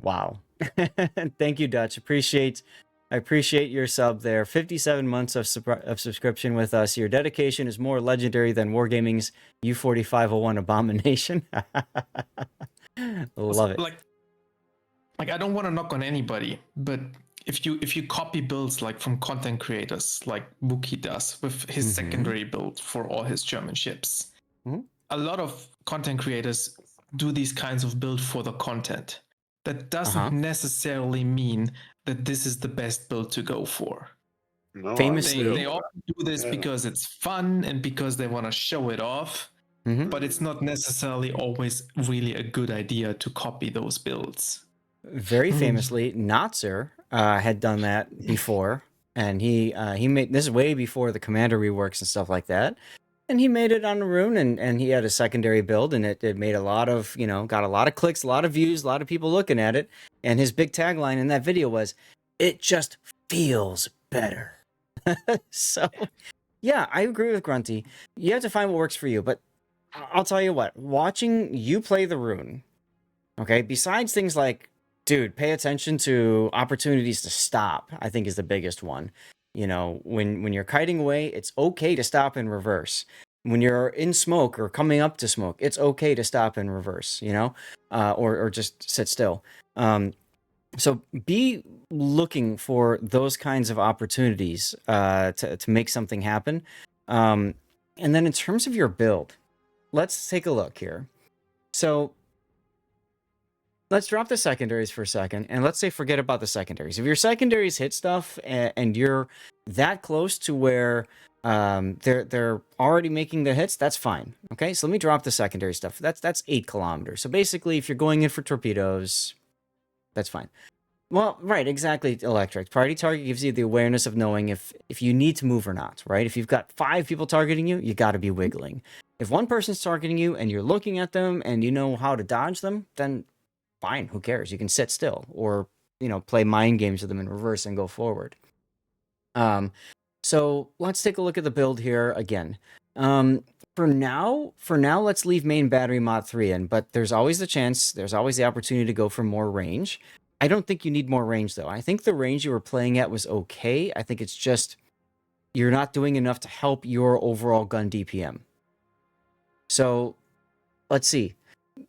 Wow. Thank you, Dutch. I appreciate your sub there. 57 months of subscription with us. Your dedication is more legendary than Wargaming's U4501 abomination. Love it. Like I don't want to knock on anybody, but if you copy builds like from content creators like Wookie does with his secondary build for all his German ships, a lot of content creators do these kinds of build for the content. That doesn't necessarily mean that this is the best build to go for. No, Famously, They often do this because it's fun and because they want to show it off, but it's not necessarily always really a good idea to copy those builds. very famously, Notzer had done that before, and he made this is way before the commander reworks and stuff like that. And he made it on Roon, and he had a secondary build, and it made a lot of, got a lot of clicks, a lot of views, a lot of people looking at it. And his big tagline in that video was, "It just feels better." So, yeah, I agree with Grunty. You have to find what works for you. But I'll tell you what, watching you play the Roon, okay, besides things like, dude, pay attention to opportunities to stop, I think is the biggest one. When you're kiting away, it's okay to stop and reverse. When you're in smoke or coming up to smoke, it's okay to stop and reverse, or just sit still. So be looking for those kinds of opportunities to make something happen. And then in terms of your build, let's take a look here. So let's drop the secondaries for a second, and let's say forget about the secondaries. If your secondaries hit stuff and you're that close to where they're already making their hits, that's fine. Okay, so let me drop the secondary stuff. That's 8 kilometers. So basically, if you're going in for torpedoes, that's fine. Well, right, exactly, Electric. Priority target gives you the awareness of knowing if you need to move or not, right? If you've got 5 people targeting you, you got to be wiggling. If one person's targeting you and you're looking at them and you know how to dodge them, then fine, who cares? You can sit still or, play mind games with them in reverse and go forward. So let's take a look at the build here again. For now, let's leave main battery mod 3 in, but there's always the opportunity to go for more range. I don't think you need more range, though. I think the range you were playing at was okay. I think it's just you're not doing enough to help your overall gun DPM. So, let's see.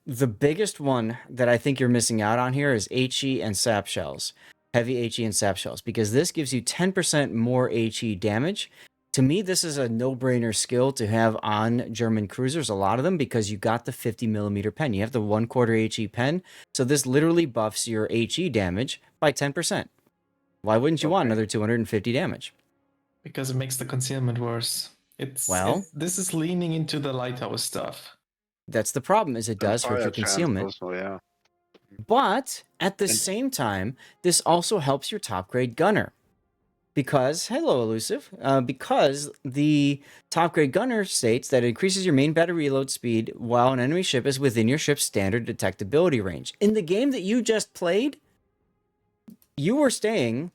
The biggest one that I think you're missing out on here is HE and sap shells. Heavy HE and sap shells, because this gives you 10% more HE damage. To me, this is a no-brainer skill to have on German cruisers, a lot of them, because you got the 50mm pen. You have the 1/4 HE pen, so this literally buffs your HE damage by 10%. Why wouldn't you want another 250 damage? Because it makes the concealment worse. This is leaning into the lighthouse stuff. That's the problem, is it does hurt your concealment. Also, yeah. But at the same time, this also helps your top grade gunner. Because, hello Elusive, because the top grade gunner states that it increases your main battery reload speed while an enemy ship is within your ship's standard detectability range. In the game that you just played, you were staying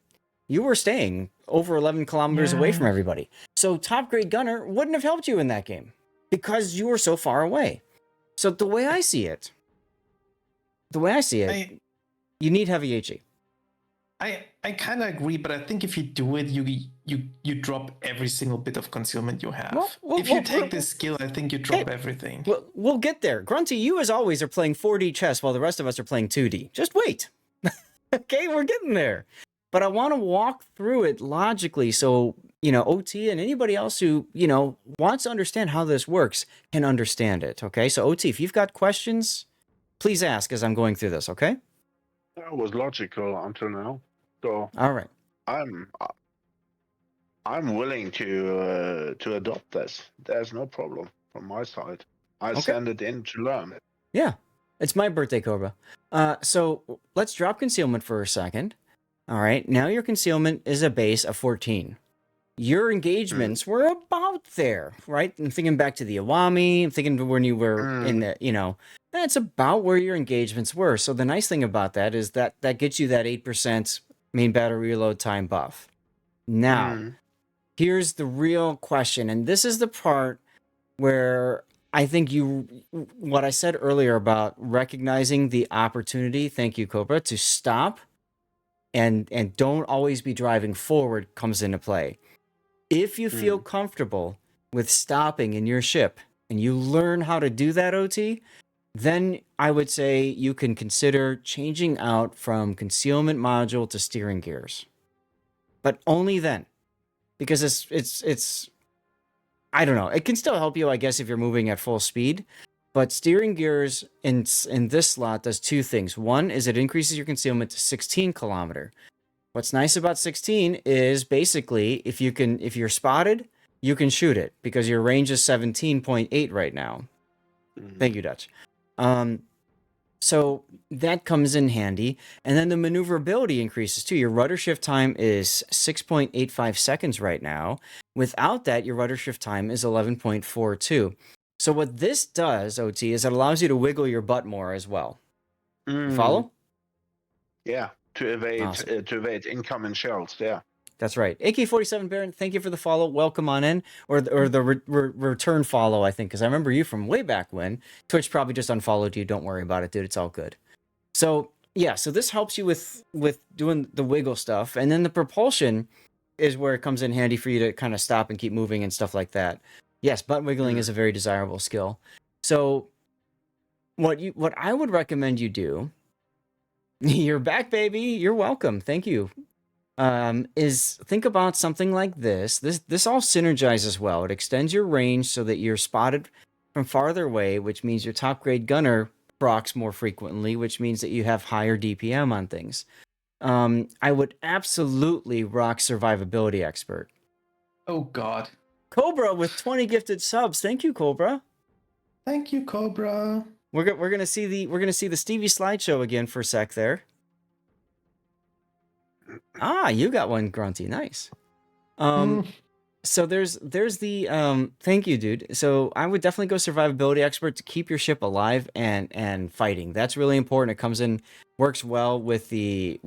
over 11 kilometers away from everybody. So top grade gunner wouldn't have helped you in that game because you were so far away. So the way I see it, you need heavy HE. I kind of agree, but I think if you do it, you drop every single bit of concealment you have. If you take this skill, I think you drop everything. We'll get there. Grunty, you as always are playing 4D chess while the rest of us are playing 2D. Just wait. Okay, we're getting there. But I want to walk through it logically so, OT and anybody else who, wants to understand how this works can understand it, okay? So OT, if you've got questions, please ask as I'm going through this, okay? That was logical until now. So all right, I'm willing to adopt this. There's no problem from my side. I send it in to learn. Yeah, it's my birthday, Cobra. So let's drop concealment for a second. All right, now your concealment is a base of 14. Your engagements were about there, right? I'm thinking back to the Iwami. I'm thinking when you were in the, that's about where your engagements were. So the nice thing about that is that gets you that 8% main battery reload time buff. Now, here's the real question, and this is the part where I think what I said earlier about recognizing the opportunity, thank you, Cobra, to stop and don't always be driving forward comes into play. If you feel comfortable with stopping in your ship and you learn how to do that, OT, then I would say you can consider changing out from concealment module to steering gears. But only then. Because it's I don't know. It can still help you, I guess, if you're moving at full speed. But steering gears in this slot does two things. One is it increases your concealment to 16 kilometer. What's nice about 16 is basically if you're spotted, you can shoot it because your range is 17.8 right now. Thank you, Dutch. So that comes in handy. And then the maneuverability increases too. Your rudder shift time is 6.85 seconds right now. Without that, your rudder shift time is 11.42. So what this does, OT, is it allows you to wiggle your butt more as well. You follow? Yeah, to evade incoming shells. Yeah. That's right. AK-47 Baron, thank you for the follow. Welcome on in. Or the return follow, I think, because I remember you from way back when. Twitch probably just unfollowed you. Don't worry about it, dude. It's all good. So, yeah, so this helps you with doing the wiggle stuff. And then the propulsion is where it comes in handy for you to kind of stop and keep moving and stuff like that. Yes, butt wiggling is a very desirable skill. So what I would recommend you do, you're back, baby. You're welcome. Thank you. Is think about something like this. This all synergizes well. It extends your range so that you're spotted from farther away, which means your top grade gunner procs more frequently, which means that you have higher DPM on things. I would absolutely rock survivability expert. Oh God. Cobra with 20 gifted subs. Thank you, Cobra. Thank you, Cobra. We're gonna see the Stevie slideshow again for a sec there. Ah, you got one, Grunty. Nice. So there's the thank you, dude. So I would definitely go survivability expert to keep your ship alive and fighting. That's really important. It comes in works well with the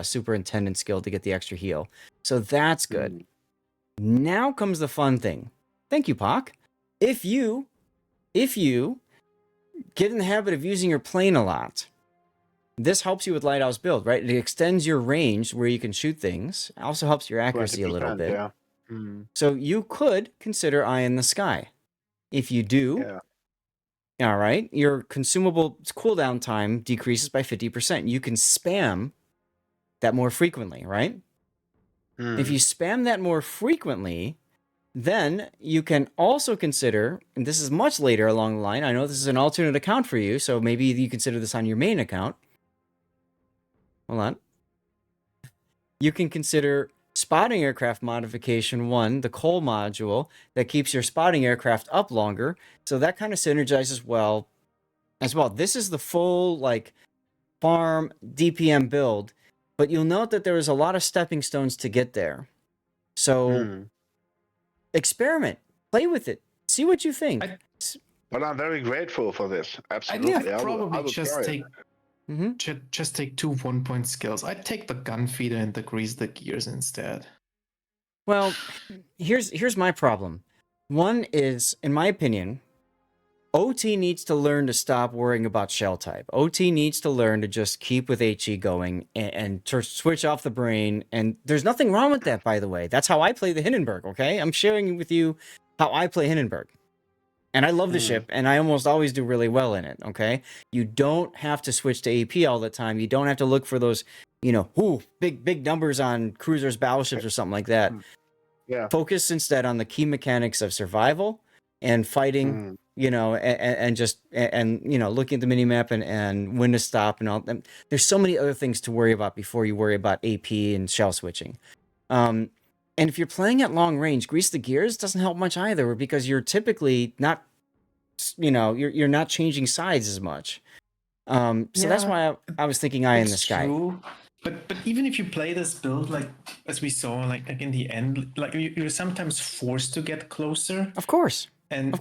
superintendent skill to get the extra heal. So that's good. Now comes the fun thing. Thank you, Pak. If you get in the habit of using your plane a lot, this helps you with lighthouse build, right? It extends your range where you can shoot things. It also helps your accuracy a little 20%, bit. yeah. So you could consider Eye in the Sky. If you do, all right, your consumable cooldown time decreases by 50%. You can spam that more frequently, right? If you spam that more frequently, then you can also consider, and this is much later along the line, I know this is an alternate account for you, so maybe you consider this on your main account. Hold on. You can consider spotting aircraft modification 1, the coal module that keeps your spotting aircraft up longer. So that kind of synergizes well as well. This is the full like farm DPM build, but you'll note that there is a lot of stepping stones to get there. So experiment, play with it, see what you think. But I'm very grateful for this. I'd Absolutely. probably just try it. take just take 2 1-point skills. I'd take the gun feeder and the grease the gears instead. Well, here's my problem. One is, in my opinion, OT needs to learn to stop worrying about shell type. OT needs to learn to just keep with HE going and to switch off the brain. And there's nothing wrong with that, by the way. That's how I play the Hindenburg, okay? I'm sharing with you how I play Hindenburg. And I love the ship, and I almost always do really well in it, okay? You don't have to switch to AP all the time. You don't have to look for those, big numbers on cruisers, battleships, or something like that. Yeah. Focus instead on the key mechanics of survival and fighting, and looking at the minimap and when to stop and all. And there's so many other things to worry about before you worry about AP and shell switching. And if you're playing at long range, grease the gears doesn't help much either because you're typically not, you're not changing sides as much. So that's why I was thinking Eye in the Sky. True. But even if you play this build, like as we saw, like in the end, like you're sometimes forced to get closer. Of course. And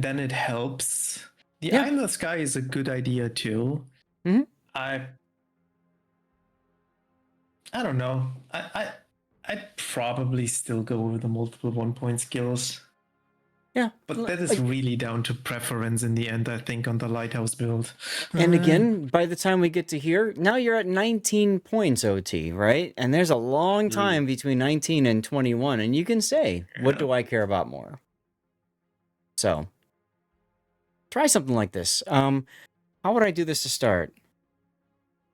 then it helps. The Eye in the Sky is a good idea too. Mm-hmm. I don't know. I'd probably still go with the multiple 1-point skills. Yeah. But that is really down to preference in the end, I think, on the Lighthouse build. And again, by the time we get to here, now you're at 19 points OT, right? And there's a long time between 19 and 21. And you can say, what do I care about more? So, try something like this. How would I do this to start?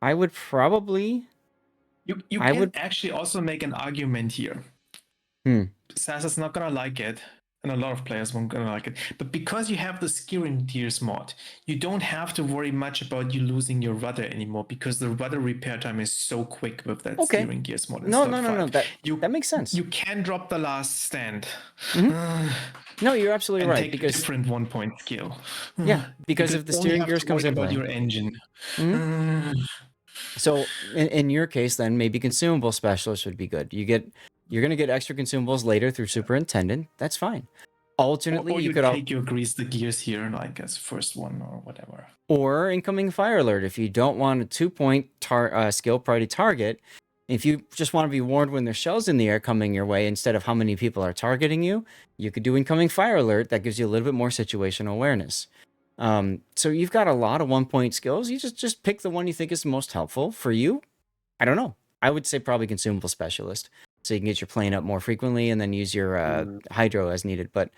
I would probably... You can actually also make an argument here. Sassa's not gonna like it, and a lot of players won't gonna like it. But because you have the steering gears mod, you don't have to worry much about you losing your rudder anymore because the rudder repair time is so quick with that steering gears mod. No. That makes sense. You can drop the last stand. No, you're absolutely right. Take because a different 1-point skill. Yeah, because if the steering gears comes in about play, your engine. So in your case, then maybe consumable specialist would be good. You're gonna get extra consumables later through superintendent. That's fine. Alternately, or you could could take your grease the gears here, like as first one or whatever. Or incoming fire alert if you don't want a 2-point skill priority target. If you just want to be warned when there's shells in the air coming your way instead of how many people are targeting you, you could do incoming fire alert. That gives you a little bit more situational awareness. So you've got a lot of 1-point skills. You just pick the one you think is most helpful for you. I don't know. I would say probably consumable specialist, so you can get your plane up more frequently and then use your hydro as needed. But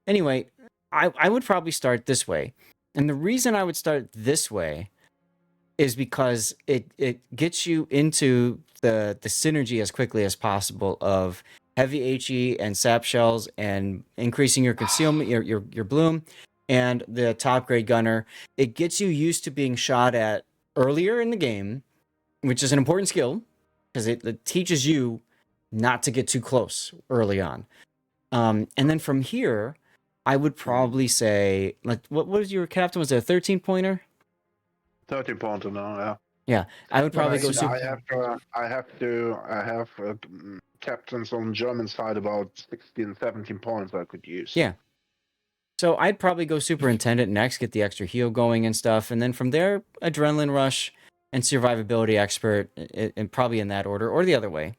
anyway, I would probably start this way. And the reason I would start this way is because it gets you into the synergy as quickly as possible of heavy HE and sap shells and increasing your concealment, your bloom, and the top grade gunner. It gets you used to being shot at earlier in the game, which is an important skill because it teaches you not to get too close early on. And then from here, I would probably say, like, what was your captain? Was it a 13-pointer? 13-pointer now, yeah. Yeah, I would probably go super. I have captains on German side about 16, 17 points I could use. Yeah. So I'd probably go superintendent next, get the extra heal going and stuff, and then from there, adrenaline rush and survivability expert, and probably in that order or the other way,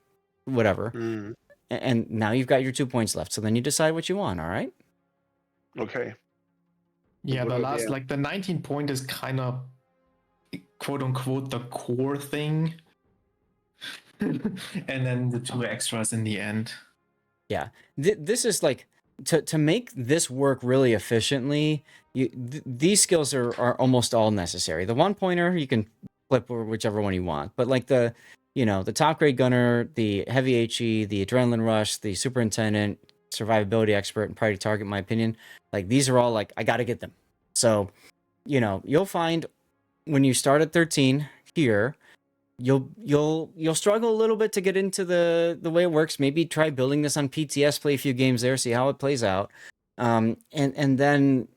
whatever. Mm. And now you've got your 2 points left. So then you decide what you want. All right. Okay. Yeah, Good the last, idea. like the 19 point is kind of quote unquote the core thing. And then the 2 extras in the end. Yeah. This is like to make this work really efficiently. These skills are almost all necessary. The 1-pointer you can flip whichever one you want, but like the top grade gunner, the heavy HE, the adrenaline rush, the superintendent, survivability expert, and priority target, in my opinion, like these are all like I got to get them. So, you'll find when you start at 13 here, you'll struggle a little bit to get into the way it works. Maybe try building this on PTS, play a few games there, see how it plays out. And then,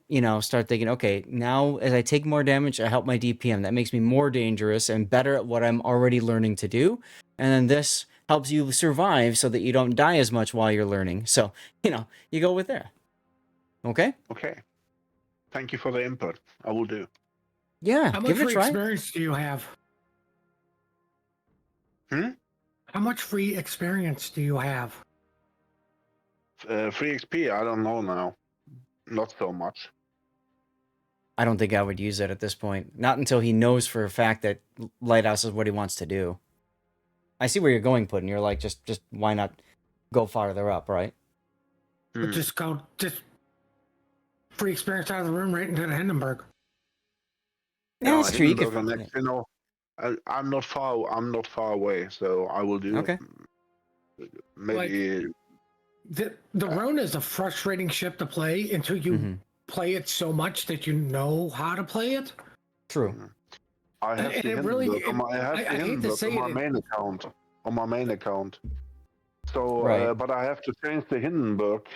start thinking, okay, now as I take more damage, I help my DPM. That makes me more dangerous and better at what I'm already learning to do. And then this helps you survive so that you don't die as much while you're learning. So, you go with there. Okay? Okay. Thank you for the input. I will do. Yeah, How give much it a free try. experience do you have? How much free experience do you have? Free XP, I don't know now. Not so much. I don't think I would use it at this point. Not until he knows for a fact that Lighthouse is what he wants to do. I see where you're going, Puddin'. You're like, just why not go farther up, right? But just free experience out of the room right into the Hindenburg. Yeah, that's true. You Hindenburg could, next, I'm not far away, so I will do. Okay. Maybe the Roon is a frustrating ship to play until you play it so much that you know how to play it. True. I have the Hindenburg on my main account. On my main account. So, right. But I have to change the Hindenburg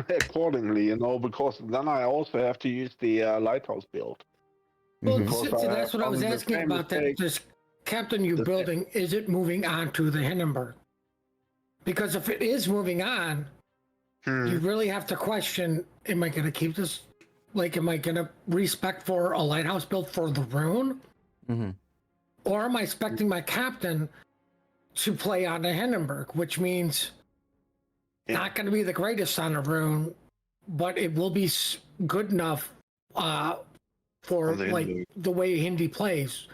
accordingly, because then I also have to use the Lighthouse build. Well, so that's what I was asking about. That this captain you're building, is it moving on to the Hindenburg? Because if it is moving on, you really have to question: am I going to keep this? Like, am I going to respec for a Lighthouse build for the Roon? Or am I expecting my captain to play on the Hindenburg, which means not going to be the greatest on the Roon, but it will be good enough for like the way Hindi plays.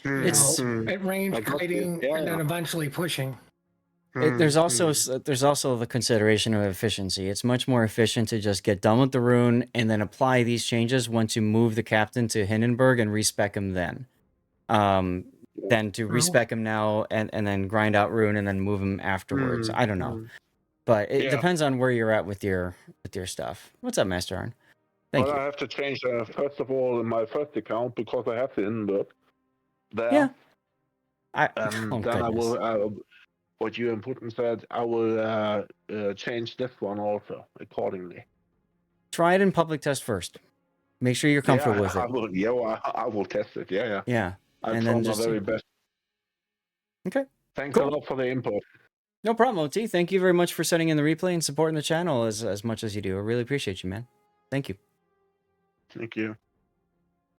At range, kiting, and then eventually pushing. There's also the consideration of efficiency. It's much more efficient to just get done with the Roon and then apply these changes once you move the captain to Hindenburg and respec him then. Than to respec him now and then grind out Roon and then move him afterwards. I don't know. But it depends on where you're at with your stuff. What's up, Master Arn? Thank you. I have to change first of all in my first account because I have the Hindenburg there. Yeah. Then I will what you and Putin said, I will change this one also accordingly. Try it in public test first. Make sure you're comfortable with it. I will test it. Yeah. And then just my very best. Okay. Thanks a lot for the input. No problem, OT. Thank you very much for sending in the replay and supporting the channel as much as you do. I really appreciate you, man. Thank you. Thank you.